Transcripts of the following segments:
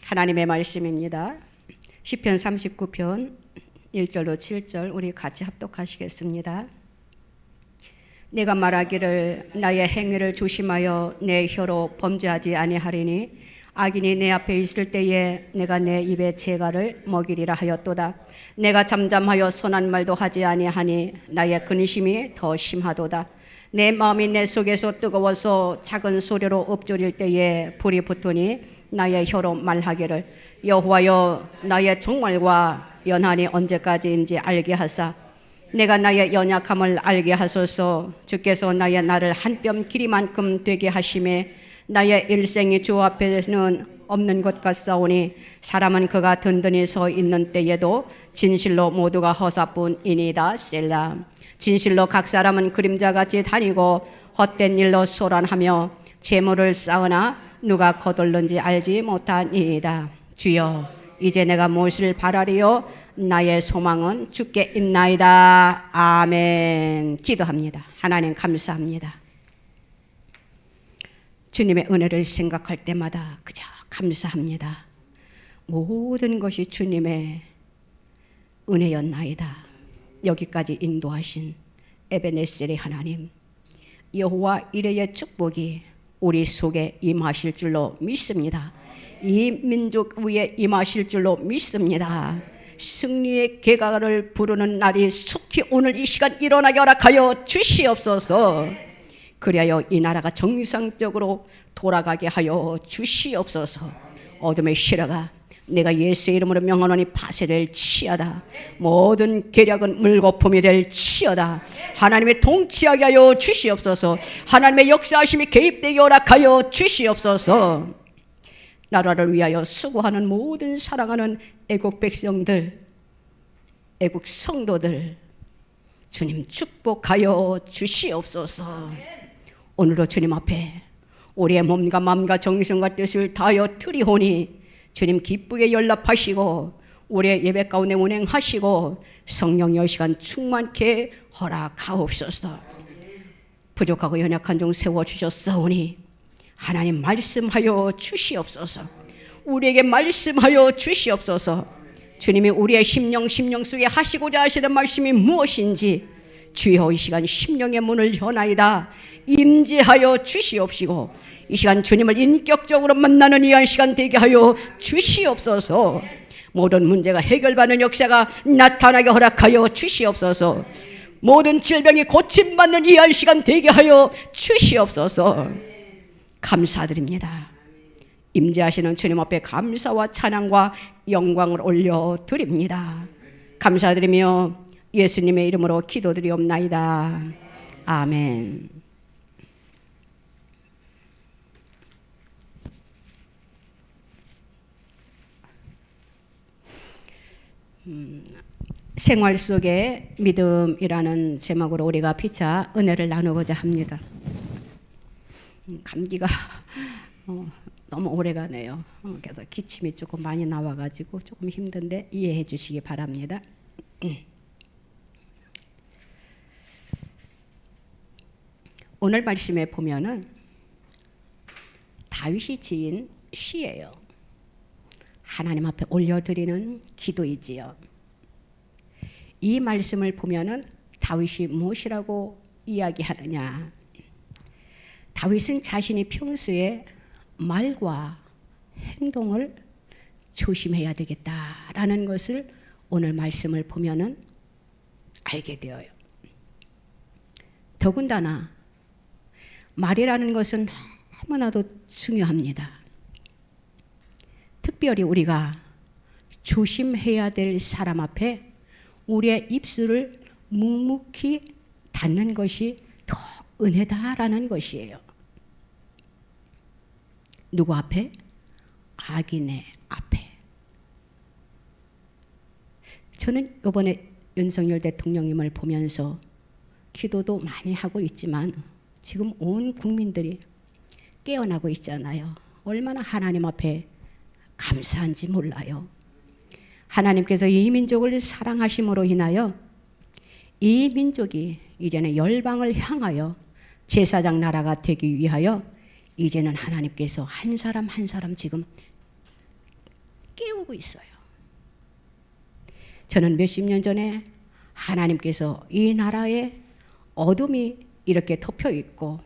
하나님의 말씀입니다. 시편 39편 1절로 7절 우리 같이 합독하시겠습니다. 내가 말하기를 나의 행위를 조심하여 내 혀로 범죄하지 아니하리니 악인이 내 앞에 있을 때에 내가 내 입의 재갈을 먹이리라 하였도다. 내가 잠잠하여 선한 말도 하지 아니하니 나의 근심이 더 심하도다. 내 마음이 내 속에서 뜨거워서 작은 소리로 읊조릴 때에 불이 붙으니 나의 혀로 말하기를 여호와여 나의 종말과 연한이 언제까지인지 알게 하사 내가 나의 연약함을 알게 하소서. 주께서 나의 날을 한 뼘 길이만큼 되게 하심에 나의 일생이 주 앞에는 없는 것 같사오니 사람은 그가 든든히 서 있는 때에도 진실로 모두가 허사뿐이니이다. 셀라. 진실로 각 사람은 그림자같이 다니고 헛된 일로 소란하며 재물을 쌓으나 누가 거둘는지 알지 못하니이다. 주여 이제 내가 무엇을 바라리요? 나의 소망은 주께 있나이다. 아멘. 기도합니다. 하나님 감사합니다. 주님의 은혜를 생각할 때마다 그저 감사합니다. 모든 것이 주님의 은혜였나이다. 여기까지 인도하신 에베네셀의 하나님, 여호와 이레의 축복이 우리 속에 임하실 줄로 믿습니다. 이 민족 위에 임하실 줄로 믿습니다. 승리의 개가를 부르는 날이 속히 오늘 이 시간 일어나게 허락하여 주시옵소서. 그리하여 이 나라가 정상적으로 돌아가게 하여 주시옵소서. 어둠의 실화가 내가 예수의 이름으로 명하노니 파쇄될 치여다. 모든 계략은 물거품이 될 치여다. 하나님의 통치하게 하여 주시옵소서. 하나님의 역사하심이 개입되게 허락하여 주시옵소서. 나라를 위하여 수고하는 모든 사랑하는 애국 백성들, 애국 성도들 주님 축복하여 주시옵소서. 오늘도 주님 앞에 우리의 몸과 마음과 정성과 뜻을 다하여 드리오니 주님 기쁘게 연락하시고 우리의 예배 가운데 운행하시고 성령의 시간 충만케 허락하옵소서. 부족하고 연약한 종 세워주셨사오니 하나님 말씀하여 주시옵소서. 우리에게 말씀하여 주시옵소서. 주님이 우리의 심령 속에 하시고자 하시는 말씀이 무엇인지 주여 이 시간 심령의 문을 여나이다. 임재하여 주시옵시고 이 시간 주님을 인격적으로 만나는 이 한 시간 되게 하여 주시옵소서. 모든 문제가 해결받는 역사가 나타나게 허락하여 주시옵소서. 모든 질병이 고침받는 이 한 시간 되게 하여 주시옵소서. 감사드립니다. 임재하시는 주님 앞에 감사와 찬양과 영광을 올려드립니다. 감사드리며 예수님의 이름으로 기도드리옵나이다. 아멘. 생활 속의 믿음이라는 제목으로 우리가 피차 은혜를 나누고자 합니다. 감기가 너무 오래가네요. 그래서 기침이 조금 많이 나와가지고 조금 힘든데 이해해 주시기 바랍니다. 오늘 말씀에 보면은 다윗이 지은 시예요. 하나님 앞에 올려드리는 기도이지요. 이 말씀을 보면은 다윗이 무엇이라고 이야기하느냐? 다윗은 자신이 평소에 말과 행동을 조심해야 되겠다라는 것을 오늘 말씀을 보면은 알게 되어요. 더군다나 말이라는 것은 너무나도 중요합니다. 특별히 우리가 조심해야 될 사람 앞에 우리의 입술을 묵묵히 닫는 것이 더 은혜다라는 것이에요. 누구 앞에? 악인의 앞에. 저는 이번에 윤석열 대통령님을 보면서 기도도 많이 하고 있지만 지금 온 국민들이 깨어나고 있잖아요. 얼마나 하나님 앞에 감사한지 몰라요. 하나님께서 이 민족을 사랑하심으로 인하여 이 민족이 이제는 열방을 향하여 제사장 나라가 되기 위하여 이제는 하나님께서 한 사람 한 사람 지금 깨우고 있어요. 저는 몇십 년 전에 하나님께서 이 나라에 어둠이 이렇게 덮여 있고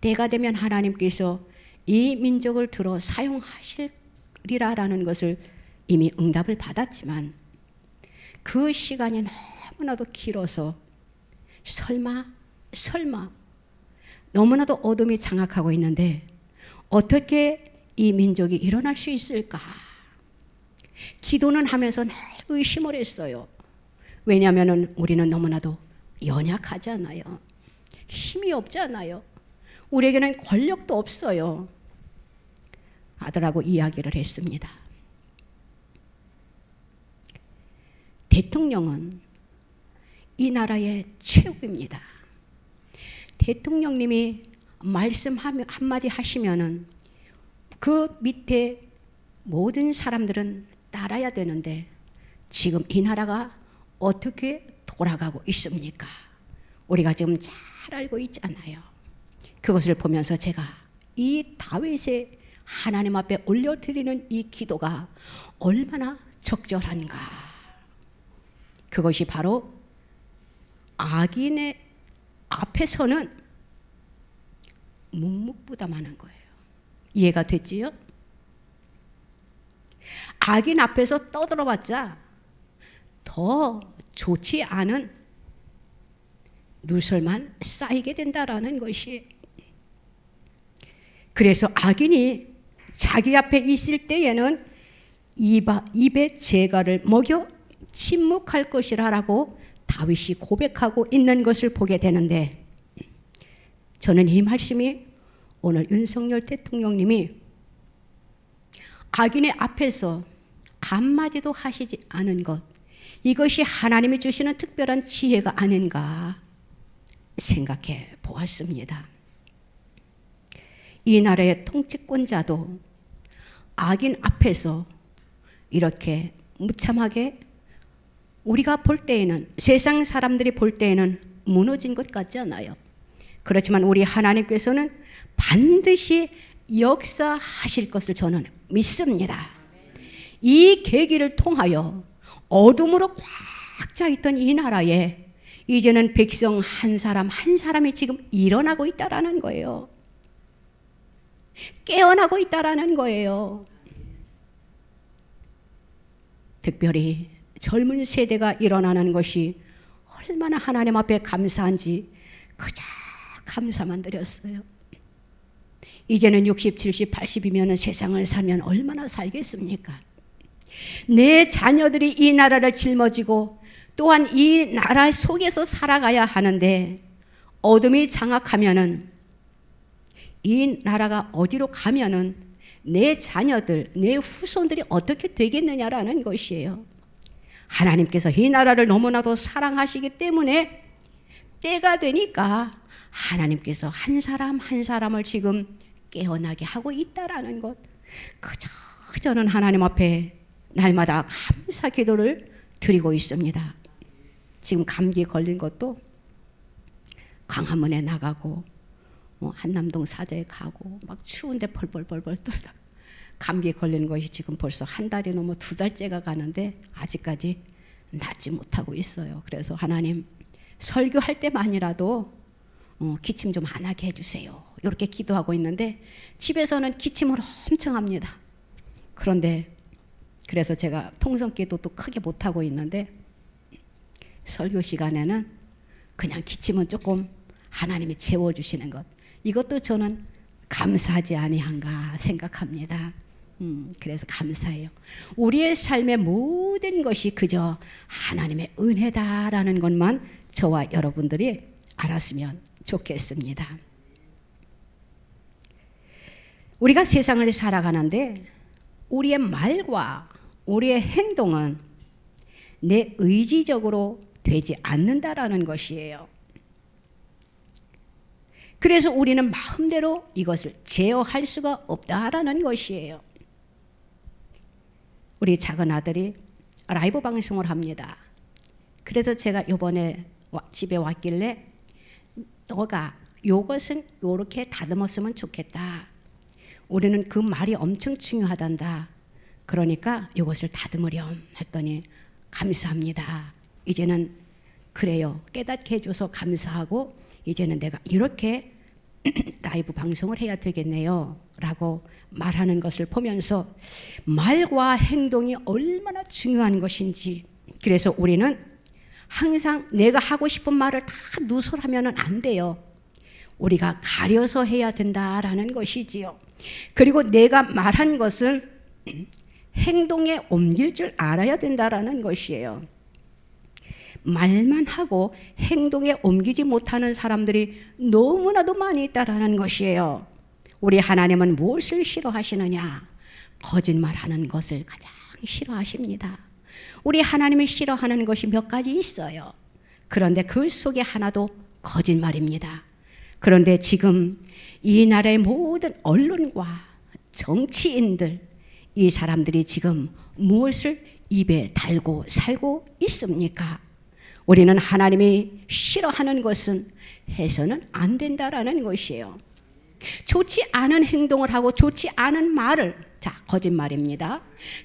때가 되면 하나님께서 이 민족을 들어 사용하시리라라는 것을 이미 응답을 받았지만 그 시간이 너무나도 길어서 설마 너무나도 어둠이 장악하고 있는데 어떻게 이 민족이 일어날 수 있을까? 기도는 하면서 늘 의심을 했어요. 왜냐하면 우리는 너무나도 연약하잖아요. 힘이 없잖아요. 우리에게는 권력도 없어요. 아들하고 이야기를 했습니다. 대통령은 이 나라의 최고입니다. 대통령님이 말씀 한마디 하시면은 그 밑에 모든 사람들은 따라야 되는데 지금 이 나라가 어떻게 돌아가고 있습니까? 우리가 지금 잘 알고 있잖아요. 그것을 보면서 제가 이 다윗의 하나님 앞에 올려드리는 이 기도가 얼마나 적절한가. 그것이 바로 악인의 앞에서는 묵묵부담하는 거예요. 이해가 됐지요? 악인 앞에서 떠들어봤자 더 좋지 않은 누설만 쌓이게 된다라는 것이. 그래서 악인이 자기 앞에 있을 때에는 입에 재갈을 먹여 침묵할 것이라라고 다윗이 고백하고 있는 것을 보게 되는데 저는 이 말씀이 오늘 윤석열 대통령님이 악인의 앞에서 한마디도 하시지 않은 것, 이것이 하나님이 주시는 특별한 지혜가 아닌가 생각해 보았습니다. 이 나라의 통치권자도 악인 앞에서 이렇게 무참하게 우리가 볼 때에는, 세상 사람들이 볼 때에는 무너진 것 같지 않아요. 그렇지만 우리 하나님께서는 반드시 역사하실 것을 저는 믿습니다. 이 계기를 통하여 어둠으로 꽉 차있던 이 나라에 이제는 백성 한 사람 한 사람이 지금 일어나고 있다라는 거예요. 깨어나고 있다라는 거예요. 특별히 젊은 세대가 일어나는 것이 얼마나 하나님 앞에 감사한지 그저 감사만 드렸어요. 이제는 60, 70, 80이면 세상을 살면 얼마나 살겠습니까? 내 자녀들이 이 나라를 짊어지고 또한 이 나라 속에서 살아가야 하는데 어둠이 장악하면은 이 나라가 어디로 가면은 내 자녀들, 내 후손들이 어떻게 되겠느냐라는 것이에요. 하나님께서 이 나라를 너무나도 사랑하시기 때문에 때가 되니까 하나님께서 한 사람 한 사람을 지금 깨어나게 하고 있다라는 것. 그저 저는 하나님 앞에 날마다 감사 기도를 드리고 있습니다. 지금 감기 걸린 것도 광화문에 나가고 한남동 사저에 가고 막 추운데 벌벌벌벌 떨다 감기에 걸리는 것이 지금 벌써 한 달이 넘어 2달째가 가는데 아직까지 낫지 못하고 있어요. 그래서 하나님 설교할 때만이라도 기침 좀 안 하게 해주세요. 이렇게 기도하고 있는데 집에서는 기침을 엄청 합니다. 그런데 그래서 제가 통성기도도 크게 못하고 있는데 설교 시간에는 그냥 기침은 조금 하나님이 채워주시는 것, 이것도 저는 감사하지 아니한가 생각합니다. 그래서 감사해요. 우리의 삶의 모든 것이 그저 하나님의 은혜다라는 것만 저와 여러분들이 알았으면 좋겠습니다. 우리가 세상을 살아가는데 우리의 말과 우리의 행동은 내 의지적으로 되지 않는다라는 것이에요. 그래서 우리는 마음대로 이것을 제어할 수가 없다라는 것이에요. 우리 작은 아들이 라이브 방송을 합니다. 그래서 제가 이번에 집에 왔길래 너가 요것은 요렇게 다듬었으면 좋겠다. 우리는 그 말이 엄청 중요하단다. 그러니까 이것을 다듬으렴 했더니 감사합니다. 이제는 그래요. 깨닫게 해줘서 감사하고 이제는 내가 이렇게 라이브 방송을 해야 되겠네요 라고 말하는 것을 보면서 말과 행동이 얼마나 중요한 것인지, 그래서 우리는 항상 내가 하고 싶은 말을 다 누설하면 안 돼요. 우리가 가려서 해야 된다라는 것이지요. 그리고 내가 말한 것은 행동에 옮길 줄 알아야 된다라는 것이에요. 말만 하고 행동에 옮기지 못하는 사람들이 너무나도 많이 있다라는 것이에요. 우리 하나님은 무엇을 싫어하시느냐? 거짓말하는 것을 가장 싫어하십니다. 우리 하나님이 싫어하는 것이 몇 가지 있어요. 그런데 그 속에 하나도 거짓말입니다. 그런데 지금 이 나라의 모든 언론과 정치인들, 이 사람들이 지금 무엇을 입에 달고 살고 있습니까? 우리는 하나님이 싫어하는 것은 해서는 안 된다라는 것이에요. 좋지 않은 행동을 하고 좋지 않은 말을, 거짓말입니다.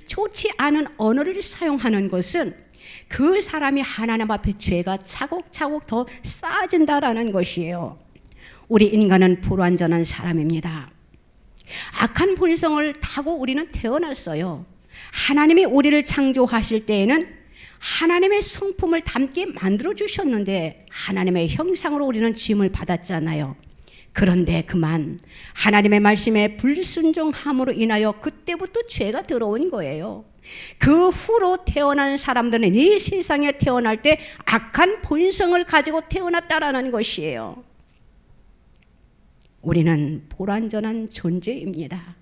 좋지 않은 언어를 사용하는 것은 그 사람이 하나님 앞에 죄가 차곡차곡 더 쌓아진다라는 것이에요. 우리 인간은 불완전한 사람입니다. 악한 본성을 타고 우리는 태어났어요. 하나님이 우리를 창조하실 때에는 하나님의 성품을 담게 만들어 주셨는데 하나님의 형상으로 우리는 지음을 받았잖아요. 그런데 그만 하나님의 말씀에 불순종함으로 인하여 그때부터 죄가 들어온 거예요. 그 후로 태어난 사람들은 이 세상에 태어날 때 악한 본성을 가지고 태어났다라는 것이에요. 우리는 불완전한 존재입니다.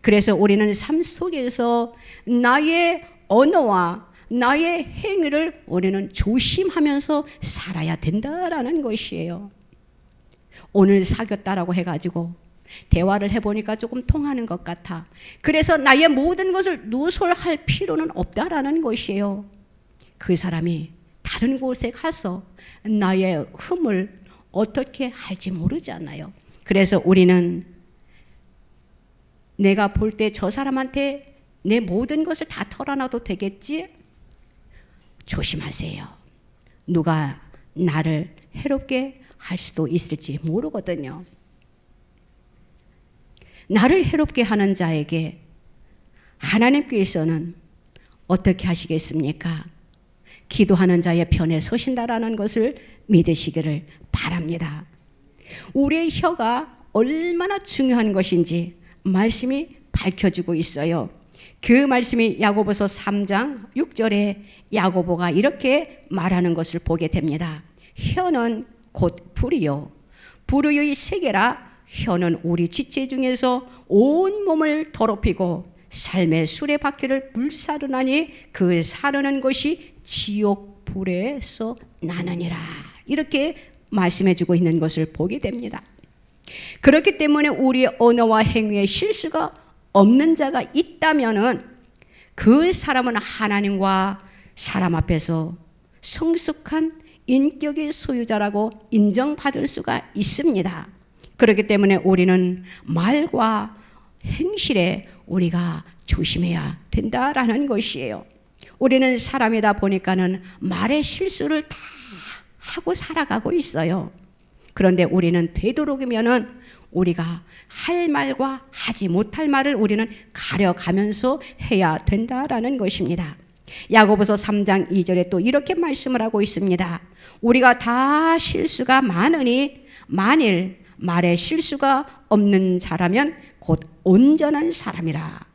그래서 우리는 삶 속에서 나의 언어와 나의 행위를 우리는 조심하면서 살아야 된다라는 것이에요. 오늘 사귀었다라고 해가지고 대화를 해보니까 조금 통하는 것 같아. 그래서 나의 모든 것을 누설할 필요는 없다라는 것이에요. 그 사람이 다른 곳에 가서 나의 흠을 어떻게 할지 모르잖아요. 그래서 우리는 내가 볼 때 저 사람한테 내 모든 것을 다 털어놔도 되겠지? 조심하세요. 누가 나를 해롭게 할 수도 있을지 모르거든요. 나를 해롭게 하는 자에게 하나님께서는 어떻게 하시겠습니까? 기도하는 자의 편에 서신다라는 것을 믿으시기를 바랍니다. 우리의 혀가 얼마나 중요한 것인지 말씀이 밝혀주고 있어요. 그 말씀이 야고보서 3장 6절에 야고보가 이렇게 말하는 것을 보게 됩니다. 혀는 곧 불이요 불의의 세계라. 혀는 우리 지체 중에서 온 몸을 더럽히고 삶의 수레바퀴를 불사르나니 그 사르는 것이 지옥 불에서 나느니라. 이렇게 말씀해주고 있는 것을 보게 됩니다. 그렇기 때문에 우리의 언어와 행위에 실수가 없는 자가 있다면은 그 사람은 하나님과 사람 앞에서 성숙한 인격의 소유자라고 인정받을 수가 있습니다. 그렇기 때문에 우리는 말과 행실에 우리가 조심해야 된다라는 것이에요. 우리는 사람이다 보니까는 말의 실수를 다 하고 살아가고 있어요. 그런데 우리는 되도록이면은 우리가 할 말과 하지 못할 말을 우리는 가려가면서 해야 된다라는 것입니다. 야고보서 3장 2절에 또 이렇게 말씀을 하고 있습니다. 우리가 다 실수가 많으니 만일 말에 실수가 없는 자라면 곧 온전한 사람이라.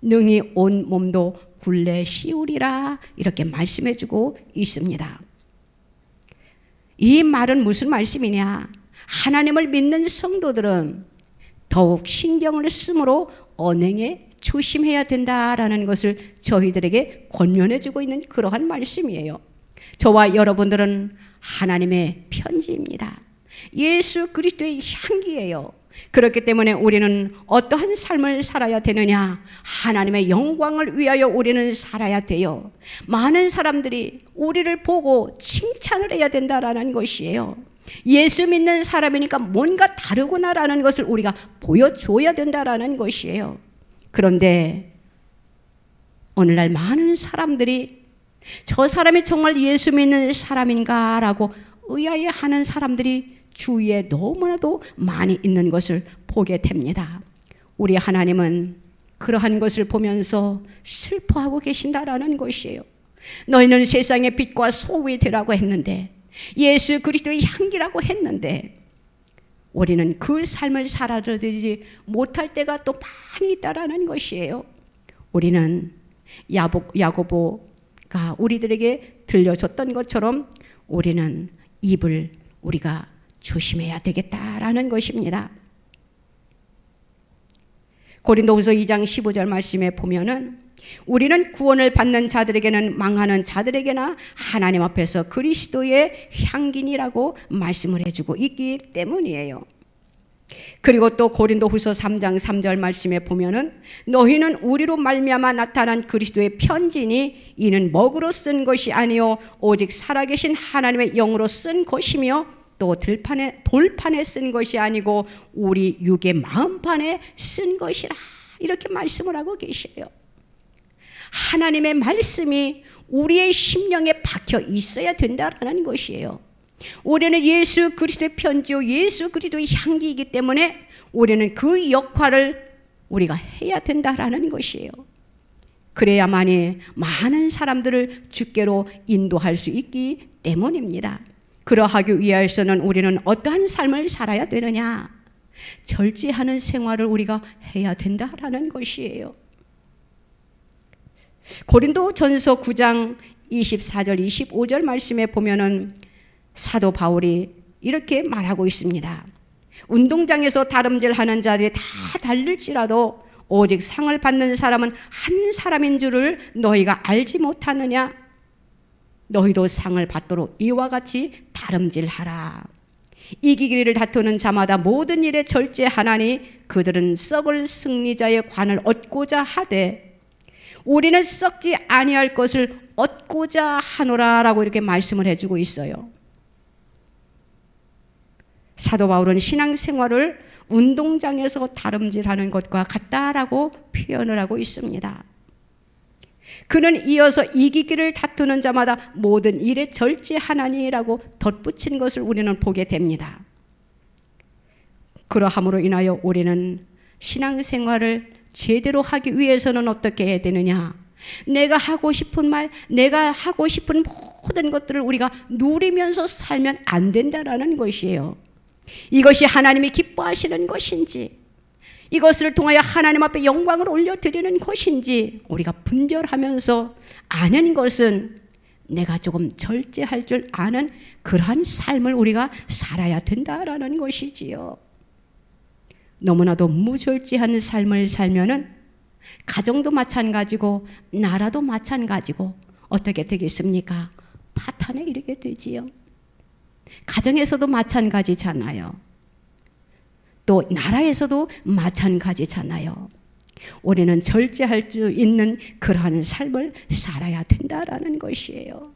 능히 온 몸도 굴레 씌우리라. 이렇게 말씀해주고 있습니다. 이 말은 무슨 말씀이냐? 하나님을 믿는 성도들은 더욱 신경을 쓰므로 언행에 조심해야 된다라는 것을 저희들에게 권면해주고 있는 그러한 말씀이에요. 저와 여러분들은 하나님의 편지입니다. 예수 그리스도의 향기예요. 그렇기 때문에 우리는 어떠한 삶을 살아야 되느냐? 하나님의 영광을 위하여 우리는 살아야 돼요. 많은 사람들이 우리를 보고 칭찬을 해야 된다라는 것이에요. 예수 믿는 사람이니까 뭔가 다르구나라는 것을 우리가 보여줘야 된다라는 것이에요. 그런데 오늘날 많은 사람들이 저 사람이 정말 예수 믿는 사람인가라고 의아해하는 사람들이 주위에 너무나도 많이 있는 것을 보게 됩니다. 우리 하나님은 그러한 것을 보면서 슬퍼하고 계신다라는 것이에요. 너희는 세상의 빛과 소금이 되라고 했는데, 예수 그리스도의 향기라고 했는데, 우리는 그 삶을 살아들이지 못할 때가 또 많이 있다라는 것이에요. 우리는 야고보가 우리들에게 들려줬던 것처럼 우리는 입을 우리가 조심해야 되겠다라는 것입니다. 고린도후서 2장 15절 말씀에 보면은 우리는 구원을 받는 자들에게는 망하는 자들에게나 하나님 앞에서 그리스도의 향기니라고 말씀을 해주고 있기 때문이에요. 그리고 또 고린도후서 3장 3절 말씀에 보면은 너희는 우리로 말미암아 나타난 그리스도의 편지니 이는 먹으로 쓴 것이 아니요 오직 살아계신 하나님의 영으로 쓴 것이며 또 돌판에 쓴 것이 아니고 우리 육의 마음판에 쓴 것이라, 이렇게 말씀을 하고 계셔요. 하나님의 말씀이 우리의 심령에 박혀 있어야 된다라는 것이에요. 우리는 예수 그리스도의 편지요 예수 그리스도의 향기이기 때문에 우리는 그 역할을 우리가 해야 된다라는 것이에요. 그래야만이 많은 사람들을 주께로 인도할 수 있기 때문입니다. 그러하기 위해서는 우리는 어떠한 삶을 살아야 되느냐? 절제하는 생활을 우리가 해야 된다라는 것이에요. 고린도전서 9장 24절 25절 말씀에 보면은 사도 바울이 이렇게 말하고 있습니다. 운동장에서 다름질하는 자들이 다 달릴지라도 오직 상을 받는 사람은 한 사람인 줄을 너희가 알지 못하느냐? 너희도 상을 받도록 이와 같이 다름질하라. 이기기를 다투는 자마다 모든 일에 절제하나니 그들은 썩을 승리자의 관을 얻고자 하되 우리는 썩지 아니할 것을 얻고자 하노라라고 이렇게 말씀을 해주고 있어요. 사도 바울은 신앙생활을 운동장에서 다름질하는 것과 같다라고 표현을 하고 있습니다. 그는 이어서 이기기를 다투는 자마다 모든 일에 절제하나니라고 덧붙인 것을 우리는 보게 됩니다. 그러함으로 인하여 우리는 신앙생활을 제대로 하기 위해서는 어떻게 해야 되느냐? 내가 하고 싶은 말, 내가 하고 싶은 모든 것들을 우리가 누리면서 살면 안 된다라는 것이에요. 이것이 하나님이 기뻐하시는 것인지, 이것을 통하여 하나님 앞에 영광을 올려드리는 것인지 우리가 분별하면서 아는 것은 내가 조금 절제할 줄 아는 그러한 삶을 우리가 살아야 된다라는 것이지요. 너무나도 무절제한 삶을 살면은 가정도 마찬가지고 나라도 마찬가지고 어떻게 되겠습니까? 파탄에 이르게 되지요. 가정에서도 마찬가지잖아요. 또 나라에서도 마찬가지잖아요. 우리는 절제할 수 있는 그러한 삶을 살아야 된다라는 것이에요.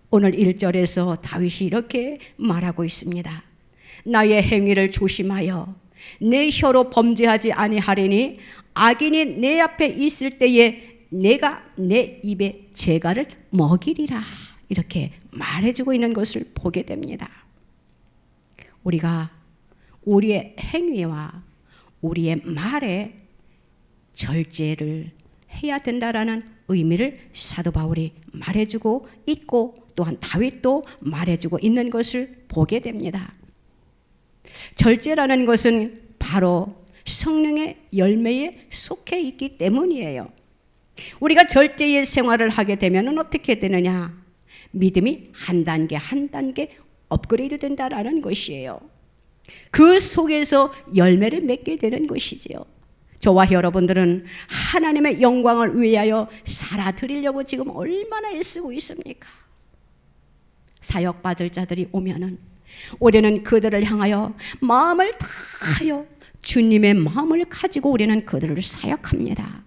오늘 1절에서 다윗이 이렇게 말하고 있습니다. 나의 행위를 조심하여 내 혀로 범죄하지 아니하리니 악인이 내 앞에 있을 때에 내가 내 입에 재갈을 먹이리라, 이렇게 말해주고 있는 것을 보게 됩니다. 우리가 우리의 행위와 우리의 말에 절제를 해야 된다라는 의미를 사도 바울이 말해주고 있고 또한 다윗도 말해주고 있는 것을 보게 됩니다. 절제라는 것은 바로 성령의 열매에 속해 있기 때문이에요. 우리가 절제의 생활을 하게 되면 어떻게 되느냐? 믿음이 한 단계 한 단계 업그레이드 된다라는 것이에요. 그 속에서 열매를 맺게 되는 것이지요. 저와 여러분들은 하나님의 영광을 위하여 살아드리려고 지금 얼마나 애쓰고 있습니까? 사역받을 자들이 오면은 우리는 그들을 향하여 마음을 다하여 주님의 마음을 가지고 우리는 그들을 사역합니다.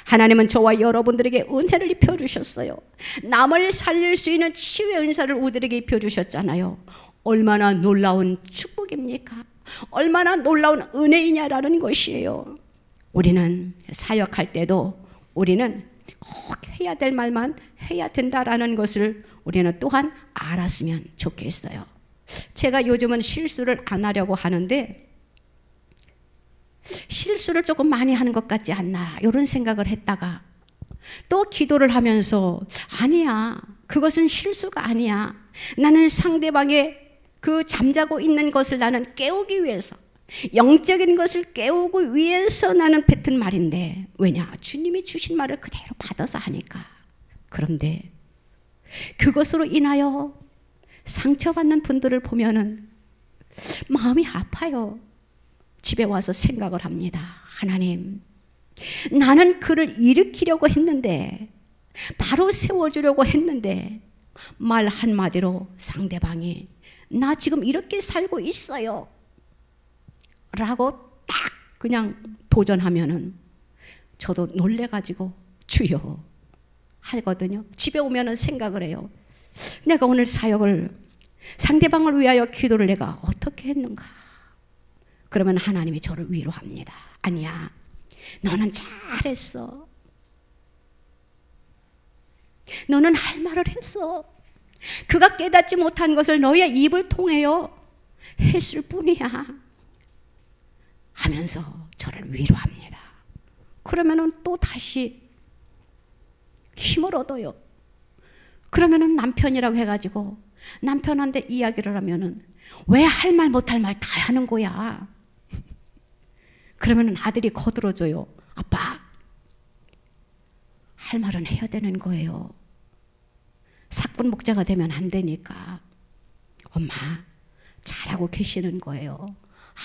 하나님은 저와 여러분들에게 은혜를 입혀주셨어요. 남을 살릴 수 있는 치유의 은사를 우리들에게 입혀주셨잖아요. 얼마나 놀라운 축복입니까? 얼마나 놀라운 은혜이냐라는 것이에요. 우리는 사역할 때도 우리는 꼭 해야 될 말만 해야 된다라는 것을 우리는 또한 알았으면 좋겠어요. 제가 요즘은 실수를 안 하려고 하는데 실수를 조금 많이 하는 것 같지 않나 이런 생각을 했다가 또 기도를 하면서 아니야, 그것은 실수가 아니야. 나는 상대방의 그 잠자고 있는 것을 나는 깨우기 위해서, 영적인 것을 깨우기 위해서 나는 뱉은 말인데, 왜냐? 주님이 주신 말을 그대로 받아서 하니까. 그런데 그것으로 인하여 상처받는 분들을 보면은 마음이 아파요. 집에 와서 생각을 합니다. 하나님, 나는 그를 일으키려고 했는데, 바로 세워주려고 했는데, 말 한마디로 상대방이 나 지금 이렇게 살고 있어요 라고 딱 그냥 도전하면은 저도 놀래가지고 주여 하거든요. 집에 오면은 생각을 해요. 내가 오늘 사역을 상대방을 위하여 기도를 내가 어떻게 했는가. 그러면 하나님이 저를 위로합니다. 아니야, 너는 잘했어. 너는 할 말을 했어. 그가 깨닫지 못한 것을 너의 입을 통하여 했을 뿐이야 하면서 저를 위로합니다. 그러면은 또 다시 힘을 얻어요. 그러면은 남편이라고 해가지고 남편한테 이야기를 하면은 왜 할 말 못할 말 다 하는 거야. 그러면은 아들이 거들어줘요. 아빠, 할 말은 해야 되는 거예요. 사꾼 목자가 되면 안 되니까. 엄마, 잘하고 계시는 거예요.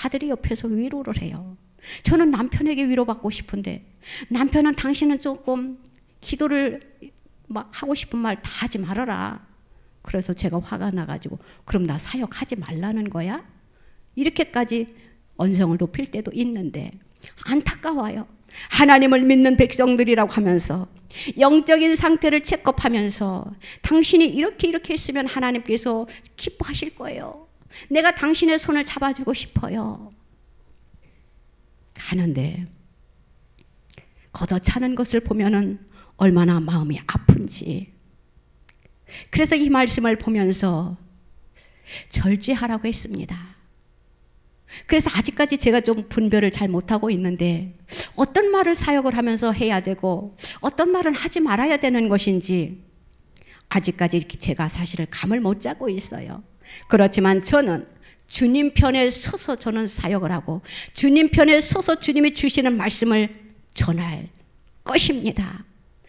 아들이 옆에서 위로를 해요. 저는 남편에게 위로받고 싶은데 남편은 당신은 조금 기도를 하고 싶은 말 다 하지 말아라. 그래서 제가 화가 나가지고 그럼 나 사역하지 말라는 거야? 이렇게까지 언성을 높일 때도 있는데 안타까워요. 하나님을 믿는 백성들이라고 하면서 영적인 상태를 체크하면서 당신이 이렇게 했으면 하나님께서 기뻐하실 거예요. 내가 당신의 손을 잡아주고 싶어요. 하는데 걷어차는 것을 보면은 얼마나 마음이 아픈지. 그래서 이 말씀을 보면서 절제하라고 했습니다. 그래서 아직까지 제가 좀 분별을 잘 못하고 있는데 어떤 말을 사역을 하면서 해야 되고 어떤 말을 하지 말아야 되는 것인지 아직까지 제가 사실을 감을 못 잡고 있어요. 그렇지만 저는 주님 편에 서서 저는 사역을 하고 주님 편에 서서 주님이 주시는 말씀을 전할 것입니다.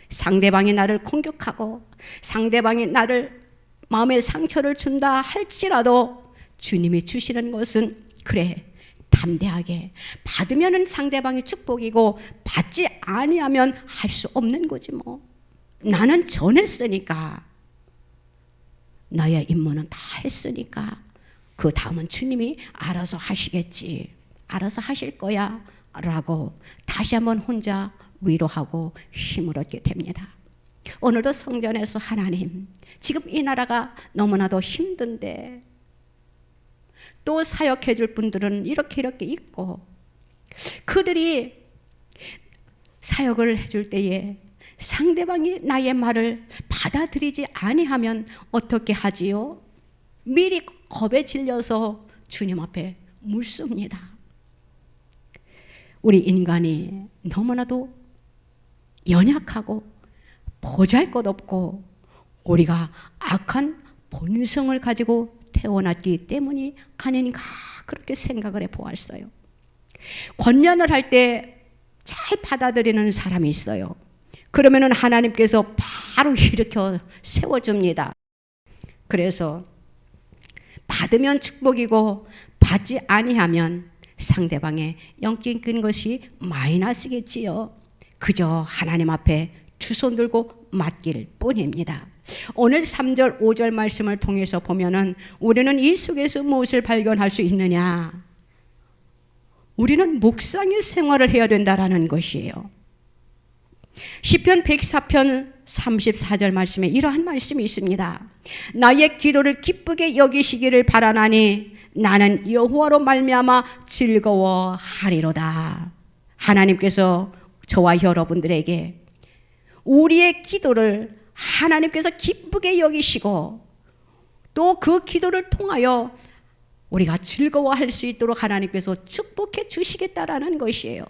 상대방이 나를 공격하고 상대방이 나를 마음에 상처를 준다 할지라도 주님이 주시는 것은 그래, 담대하게 받으면 상대방이 축복이고 받지 아니하면 할 수 없는 거지 뭐. 나는 전했으니까, 나의 임무는 다 했으니까 그 다음은 주님이 알아서 하시겠지, 알아서 하실 거야 라고 다시 한번 혼자 위로하고 힘을 얻게 됩니다. 오늘도 성전에서 하나님, 지금 이 나라가 너무나도 힘든데 또 사역해 줄 분들은 이렇게 있고 그들이 사역을 해줄 때에 상대방이 나의 말을 받아들이지 아니하면 어떻게 하지요? 미리 겁에 질려서 주님 앞에 묻습니다. 우리 인간이 너무나도 연약하고 보잘것없고 우리가 악한 본성을 가지고 태어났기 때문이 아닌가 그렇게 생각을 해보았어요. 권면을 할 때 잘 받아들이는 사람이 있어요. 그러면은 하나님께서 바로 일으켜 세워줍니다. 그래서 받으면 축복이고 받지 아니하면 상대방의 영적인 것이 마이너스겠지요. 그저 하나님 앞에 두 손 들고 맡길 뿐입니다. 오늘 3절 5절 말씀을 통해서 보면은 우리는 이 속에서 무엇을 발견할 수 있느냐? 우리는 묵상의 생활을 해야 된다라는 것이에요. 시편 104편 34절 말씀에 이러한 말씀이 있습니다. 나의 기도를 기쁘게 여기시기를 바라나니 나는 여호와로 말미암아 즐거워하리로다. 하나님께서 저와 여러분들에게 우리의 기도를 하나님께서 기쁘게 여기시고 또 그 기도를 통하여 우리가 즐거워할 수 있도록 하나님께서 축복해 주시겠다라는 것이에요.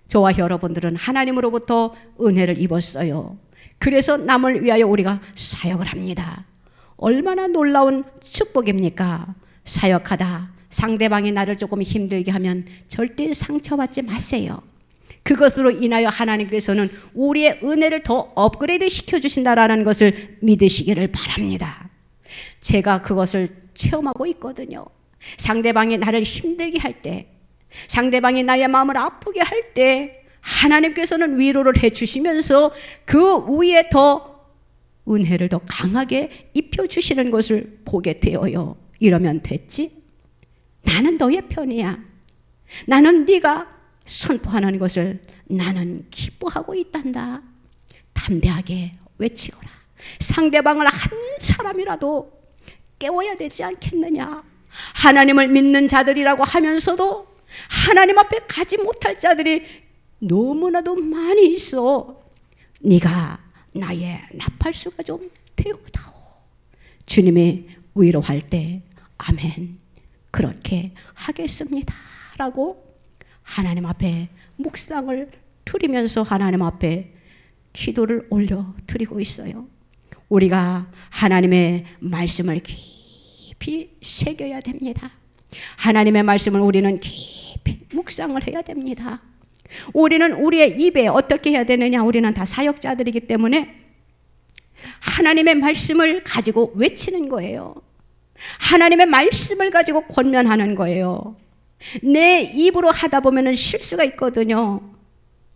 저와 여러분들은 하나님으로부터 은혜를 입었어요. 그래서 남을 위하여 우리가 사역을 합니다. 얼마나 놀라운 축복입니까? 사역하다 상대방이 나를 조금 힘들게 하면 절대 상처받지 마세요. 그것으로 인하여 하나님께서는 우리의 은혜를 더 업그레이드 시켜주신다라는 것을 믿으시기를 바랍니다. 제가 그것을 체험하고 있거든요. 상대방이 나를 힘들게 할 때, 상대방이 나의 마음을 아프게 할 때 하나님께서는 위로를 해주시면서 그 위에 더 은혜를 더 강하게 입혀주시는 것을 보게 되어요. 이러면 됐지? 나는 너의 편이야. 나는 네가 선포하는 것을 나는 기뻐하고 있단다. 담대하게 외치거라. 상대방을 한 사람이라도 깨워야 되지 않겠느냐. 하나님을 믿는 자들이라고 하면서도 하나님 앞에 가지 못할 자들이 너무나도 많이 있어. 네가 나의 나팔수가 좀 되어다오. 주님이 위로할 때 아멘 그렇게 하겠습니다 라고 하나님 앞에 묵상을 드리면서 하나님 앞에 기도를 올려 드리고 있어요. 우리가 하나님의 말씀을 깊이 새겨야 됩니다. 하나님의 말씀을 우리는 깊이 묵상을 해야 됩니다. 우리는 우리의 입에 어떻게 해야 되느냐? 우리는 다 사역자들이기 때문에 하나님의 말씀을 가지고 외치는 거예요. 하나님의 말씀을 가지고 권면하는 거예요. 내 입으로 하다 보면 실수가 있거든요.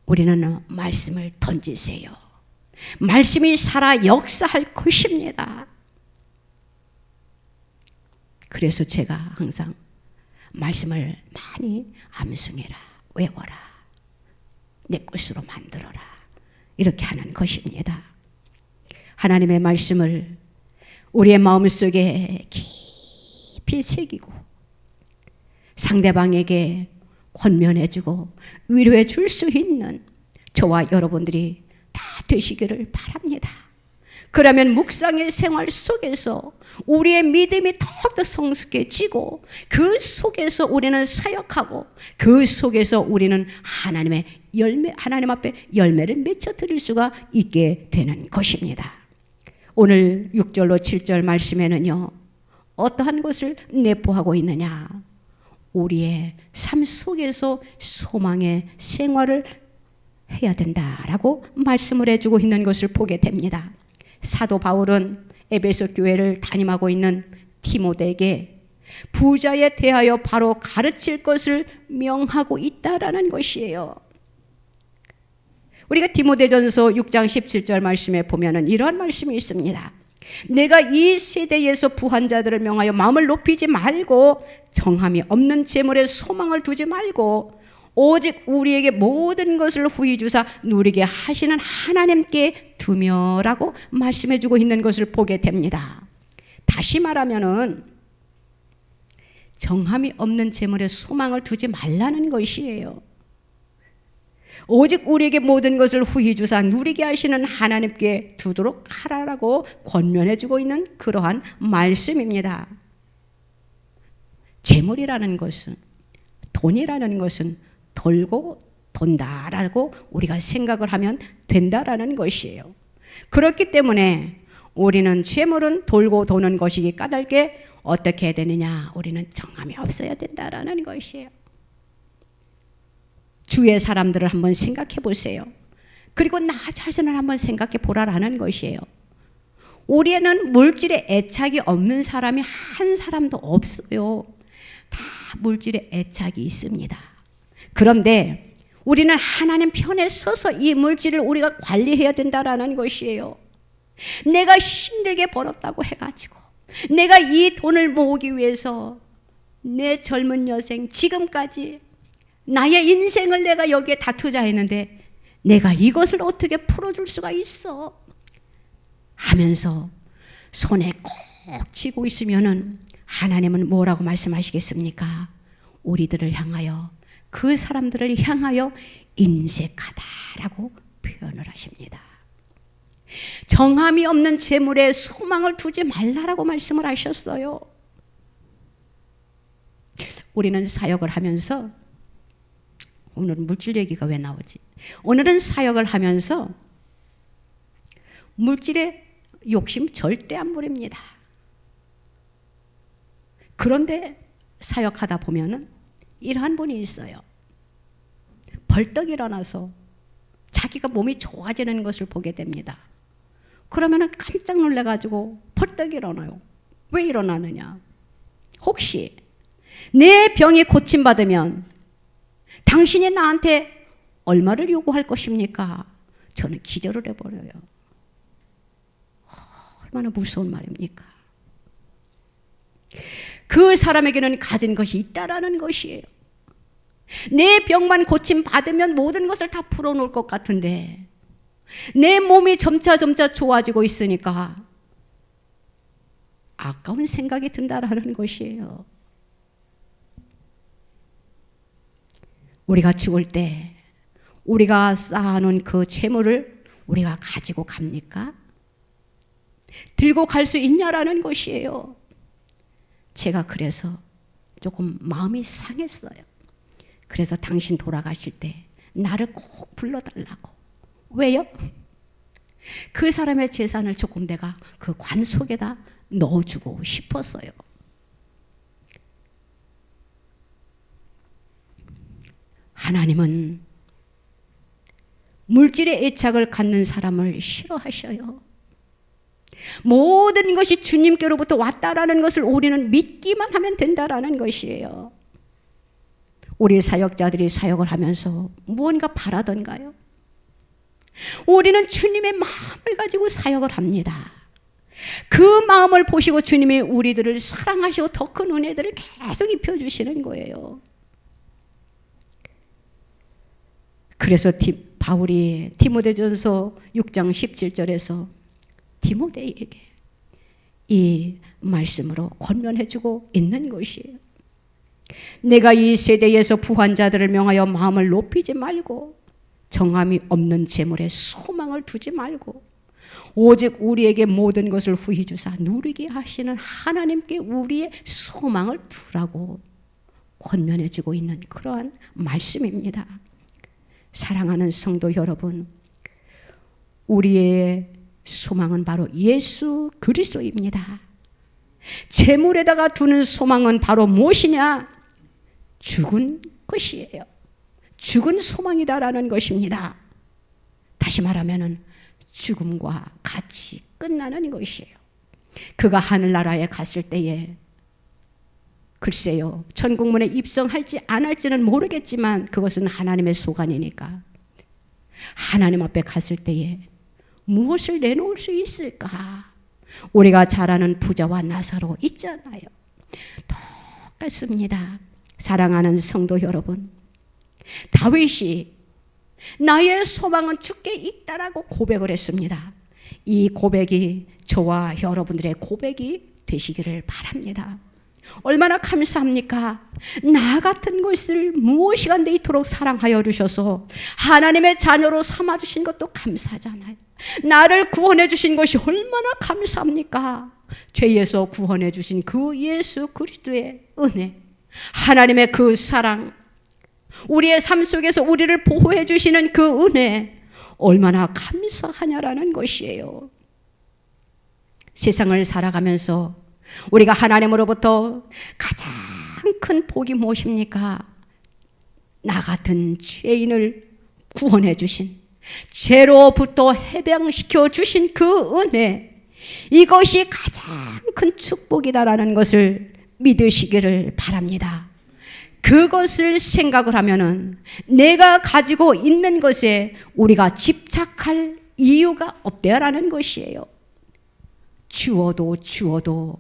우리는 말씀을 던지세요. 말씀이 살아 역사할 것입니다. 그래서 제가 항상 말씀을 많이 암송해라, 외워라, 내 것으로 만들어라 이렇게 하는 것입니다. 하나님의 말씀을 우리의 마음속에 깊이 새기고 상대방에게 권면해주고 위로해 줄 수 있는 저와 여러분들이 다 되시기를 바랍니다. 그러면 묵상의 생활 속에서 우리의 믿음이 더욱더 성숙해지고 그 속에서 우리는 사역하고 그 속에서 우리는 하나님 앞에 열매를 맺어 드릴 수가 있게 되는 것입니다. 오늘 6절로 7절 말씀에는요. 어떠한 것을 내포하고 있느냐. 우리의 삶 속에서 소망의 생활을 해야 된다라고 말씀을 해주고 있는 것을 보게 됩니다. 사도 바울은 에베소 교회를 담임하고 있는 디모데에게 부자에 대하여 바로 가르칠 것을 명하고 있다라는 것이에요. 우리가 디모데전서 6장 17절 말씀에 보면은 이러한 말씀이 있습니다. 내가 이 세대에서 부한 자들을 명하여 마음을 높이지 말고 정함이 없는 재물에 소망을 두지 말고 오직 우리에게 모든 것을 후히 주사 누리게 하시는 하나님께 두며라고 말씀해 주고 있는 것을 보게 됩니다. 다시 말하면은 정함이 없는 재물에 소망을 두지 말라는 것이에요. 오직 우리에게 모든 것을 후히 주사 누리게 하시는 하나님께 두도록 하라라고 권면해 주고 있는 그러한 말씀입니다. 재물이라는 것은, 돈이라는 것은 돌고 돈다라고 우리가 생각을 하면 된다라는 것이에요. 그렇기 때문에 우리는 재물은 돌고 도는 것이기 까닭에 어떻게 해야 되느냐? 우리는 정함이 없어야 된다라는 것이에요. 주의 사람들을 한번 생각해 보세요. 그리고 나 자신을 한번 생각해 보라라는 것이에요. 우리에는 물질에 애착이 없는 사람이 한 사람도 없어요. 다 물질에 애착이 있습니다. 그런데 우리는 하나님 편에 서서 이 물질을 우리가 관리해야 된다라는 것이에요. 내가 힘들게 벌었다고 해가지고 내가 이 돈을 모으기 위해서 내 젊은 여생 지금까지 나의 인생을 내가 여기에 다 투자했는데 내가 이것을 어떻게 풀어줄 수가 있어 하면서 손에 꼭 쥐고 있으면은 하나님은 뭐라고 말씀하시겠습니까? 우리들을 향하여 그 사람들을 향하여 인색하다라고 표현을 하십니다. 정함이 없는 재물에 소망을 두지 말라라고 말씀을 하셨어요. 우리는 사역을 하면서, 오늘은 물질 얘기가 왜 나오지? 오늘은 사역을 하면서 물질에 욕심 절대 안 부립니다. 그런데 사역하다 보면은 이러한 분이 있어요. 벌떡 일어나서 자기가 몸이 좋아지는 것을 보게 됩니다. 그러면은 깜짝 놀래가지고 벌떡 일어나요. 왜 일어나느냐? 혹시 내 병이 고침받으면 당신이 나한테 얼마를 요구할 것입니까? 저는 기절을 해버려요. 얼마나 무서운 말입니까? 그 사람에게는 가진 것이 있다라는 것이에요. 내 병만 고침받으면 모든 것을 다 풀어놓을 것 같은데 내 몸이 점차 좋아지고 있으니까 아까운 생각이 든다라는 것이에요. 우리가 죽을 때 우리가 쌓아놓은 그 재물을 우리가 가지고 갑니까? 들고 갈 수 있냐라는 것이에요. 제가 그래서 조금 마음이 상했어요. 그래서 당신 돌아가실 때 나를 꼭 불러달라고. 왜요? 그 사람의 재산을 조금 내가 그 관 속에다 넣어주고 싶었어요. 하나님은 물질의 애착을 갖는 사람을 싫어하셔요. 모든 것이 주님께로부터 왔다라는 것을 우리는 믿기만 하면 된다라는 것이에요. 우리 사역자들이 사역을 하면서 무언가 바라던가요? 우리는 주님의 마음을 가지고 사역을 합니다. 그 마음을 보시고 주님이 우리들을 사랑하시고 더 큰 은혜들을 계속 입혀주시는 거예요. 그래서 바울이 디모데전서 6장 17절에서 디모데에게 이 말씀으로 권면해주고 있는 것이에요. 내가 이 세대에서 부한 자들을 명하여 마음을 높이지 말고 정함이 없는 재물에 소망을 두지 말고 오직 우리에게 모든 것을 후히 주사 누리게 하시는 하나님께 우리의 소망을 두라고 권면해주고 있는 그러한 말씀입니다. 사랑하는 성도 여러분, 우리의 소망은 바로 예수 그리스도입니다. 재물에다가 두는 소망은 바로 무엇이냐? 죽은 것이에요. 죽은 소망이다라는 것입니다. 다시 말하면 죽음과 같이 끝나는 것이에요. 그가 하늘나라에 갔을 때에 글쎄요, 천국문에 입성할지 안 할지는 모르겠지만 그것은 하나님의 소관이니까 하나님 앞에 갔을 때에 무엇을 내놓을 수 있을까? 우리가 잘 아는 부자와 나사로 있잖아요. 똑같습니다. 사랑하는 성도 여러분, 다윗이 나의 소망은 주께 있다라고 고백을 했습니다. 이 고백이 저와 여러분들의 고백이 되시기를 바랍니다. 얼마나 감사합니까? 나 같은 것을 무엇이간데 이토록 사랑하여 주셔서 하나님의 자녀로 삼아주신 것도 감사하잖아요. 나를 구원해 주신 것이 얼마나 감사합니까? 죄에서 구원해 주신 그 예수 그리스도의 은혜, 하나님의 그 사랑, 우리의 삶 속에서 우리를 보호해 주시는 그 은혜, 얼마나 감사하냐라는 것이에요. 세상을 살아가면서 우리가 하나님으로부터 가장 큰 복이 무엇입니까? 나 같은 죄인을 구원해 주신, 죄로부터 해방시켜 주신 그 은혜, 이것이 가장 큰 축복이다라는 것을 믿으시기를 바랍니다. 그것을 생각을 하면은 내가 가지고 있는 것에 우리가 집착할 이유가 없다라는 것이에요. 주어도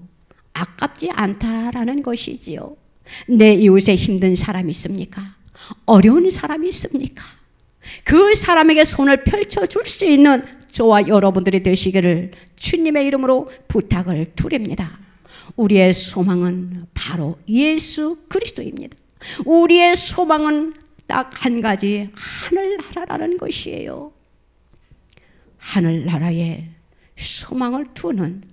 아깝지 않다라는 것이지요. 내 이웃에 힘든 사람이 있습니까? 어려운 사람이 있습니까? 그 사람에게 손을 펼쳐줄 수 있는 저와 여러분들이 되시기를 주님의 이름으로 부탁을 드립니다. 우리의 소망은 바로 예수 그리스도입니다. 우리의 소망은 딱 한 가지, 하늘나라라는 것이에요. 하늘나라에 소망을 두는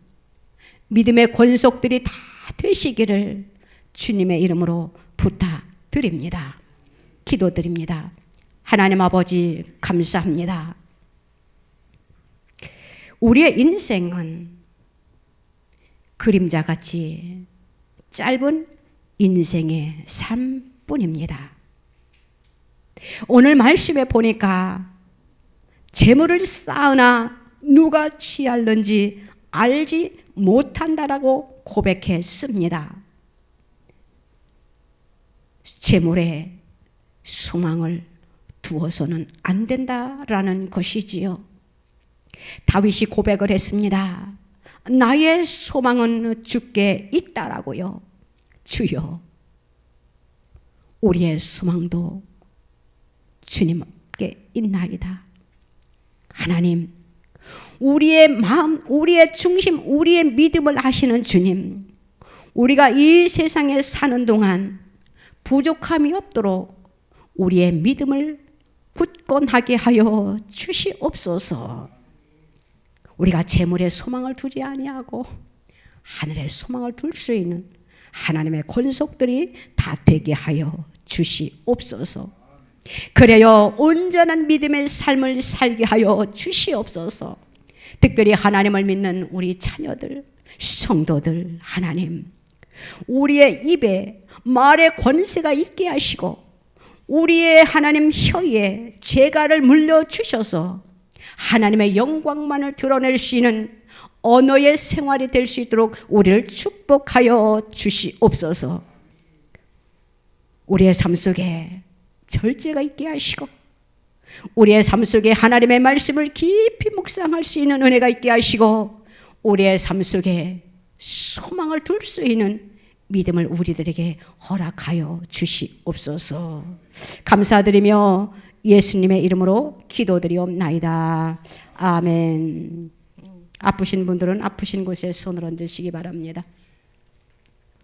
믿음의 권속들이 다 되시기를 주님의 이름으로 부탁드립니다. 기도드립니다. 하나님 아버지 감사합니다. 우리의 인생은 그림자같이 짧은 인생의 삶뿐입니다. 오늘 말씀에 보니까 재물을 쌓으나 누가 취할는지 알지 못한다라고 고백했습니다. 재물에 소망을 두어서는 안 된다라는 것이지요. 다윗이 고백을 했습니다. 나의 소망은 주께 있다라고요. 주여, 우리의 소망도 주님께 있나이다. 하나님, 우리의 마음, 우리의 중심, 우리의 믿음을 아시는 주님, 우리가 이 세상에 사는 동안 부족함이 없도록 우리의 믿음을 굳건하게 하여 주시옵소서. 우리가 재물에 소망을 두지 아니하고 하늘에 소망을 둘 수 있는 하나님의 권속들이 다 되게 하여 주시옵소서. 그래요, 온전한 믿음의 삶을 살게 하여 주시옵소서. 특별히 하나님을 믿는 우리 자녀들, 성도들, 하나님, 우리의 입에 말의 권세가 있게 하시고 우리의 하나님 혀에 재갈을 물려주셔서 하나님의 영광만을 드러낼 수 있는 언어의 생활이 될 수 있도록 우리를 축복하여 주시옵소서. 우리의 삶 속에 절제가 있게 하시고 우리의 삶 속에 하나님의 말씀을 깊이 묵상할 수 있는 은혜가 있게 하시고 우리의 삶 속에 소망을 둘 수 있는 믿음을 우리들에게 허락하여 주시옵소서. 감사드리며 예수님의 이름으로 기도드리옵나이다. 아멘. 아프신 분들은 아프신 곳에 손을 얹으시기 바랍니다.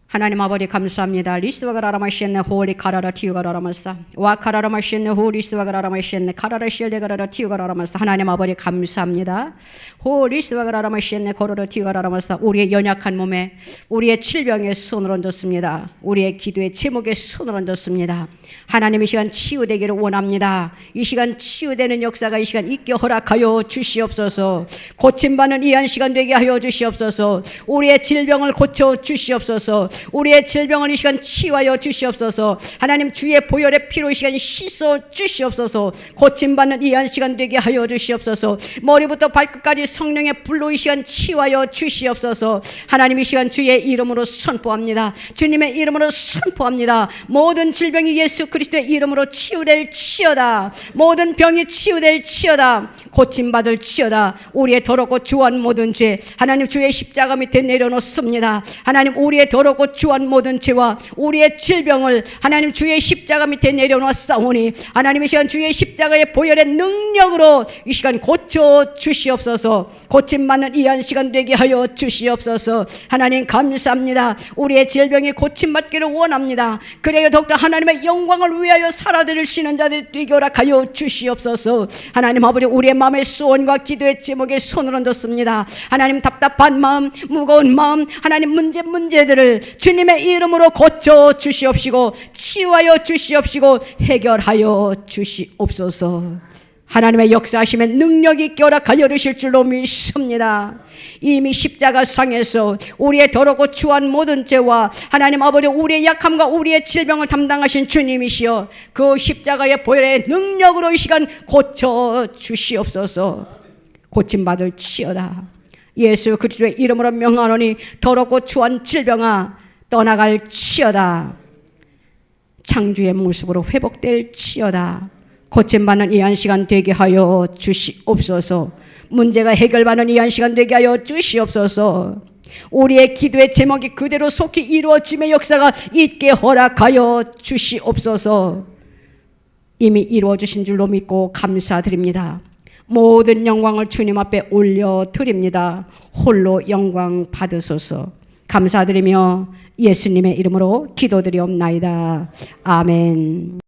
하나님 아버지 감사합니다. 리스와가라마시네 호리 카라라 티우가라마사 와 카라라마시네 호리스와가라마시네 카라라 실레가라라 티우가라마사 하나님 아버지 감사합니다. 호리스와가라마시네 코로라 티우가라마사 우리의 연약한 몸에 우리의 질병에 손을 얹었습니다. 우리의 기도에 제목에 손을 얹었습니다. 하나님 이 시간 치유되기를 원합니다. 이 시간 치유되는 역사가 이 시간 있게 허락하여 주시옵소서. 고침받는 이 한 시간 되게 하여 주시옵소서. 우리의 질병을 고쳐 주시옵소서. 우리의 질병을 이 시간 치유하여 주시옵소서. 하나님 주의 보혈의 피로 이 시간 씻어 주시옵소서. 고침받는 이 한 시간 되게 하여 주시옵소서. 머리부터 발끝까지 성령의 불로 이 시간 치유하여 주시옵소서. 하나님 이 시간 주의 이름으로 선포합니다. 주님의 이름으로 선포합니다. 모든 질병이 예수 그리스도의 이름으로 치유될 치여다. 모든 병이 치유될 치여다. 고침받을 치여다. 우리의 더럽고 주한 모든 죄 하나님 주의 십자가 밑에 내려놓습니다. 하나님 우리의 더럽고 주한 모든 죄와 우리의 질병을 하나님 주의 십자가 밑에 내려놓았사오니 하나님 이 시간 주의 십자가의 보혈의 능력으로 이 시간 고쳐 주시옵소서. 고침받는 이 한 시간 되게 하여 주시옵소서. 하나님 감사합니다. 우리의 질병이 고침받기를 원합니다. 그래요 더욱더 하나님의 영광을 위하여 살아드리시는 자들 되게 허락하여 주시옵소서. 하나님 아버지 우리의 마음의 소원과 기도의 제목에 손을 얹었습니다. 하나님 답답한 마음 무거운 마음 하나님 문제들을 주님의 이름으로 고쳐 주시옵시고 치유하여 주시옵시고 해결하여 주시옵소서. 하나님의 역사하심의 능력이 있게 허락하여 주실 줄로 믿습니다. 이미 십자가상에서 우리의 더럽고 추한 모든 죄와 하나님 아버지 우리의 약함과 우리의 질병을 담당하신 주님이시여 그 십자가의 보혈의 능력으로 이 시간 고쳐 주시옵소서. 고침받을 치여다. 예수 그리스도의 이름으로 명하노니 더럽고 추한 질병아 떠나갈 치여다. 창주의 모습으로 회복될 치여다. 고침받는 이 한 시간 되게 하여 주시옵소서. 문제가 해결받는 이 한 시간 되게 하여 주시옵소서. 우리의 기도의 제목이 그대로 속히 이루어짐의 역사가 있게 허락하여 주시옵소서. 이미 이루어주신 줄로 믿고 감사드립니다. 모든 영광을 주님 앞에 올려드립니다. 홀로 영광 받으소서. 감사드리며 예수님의 이름으로 기도드리옵나이다. 아멘.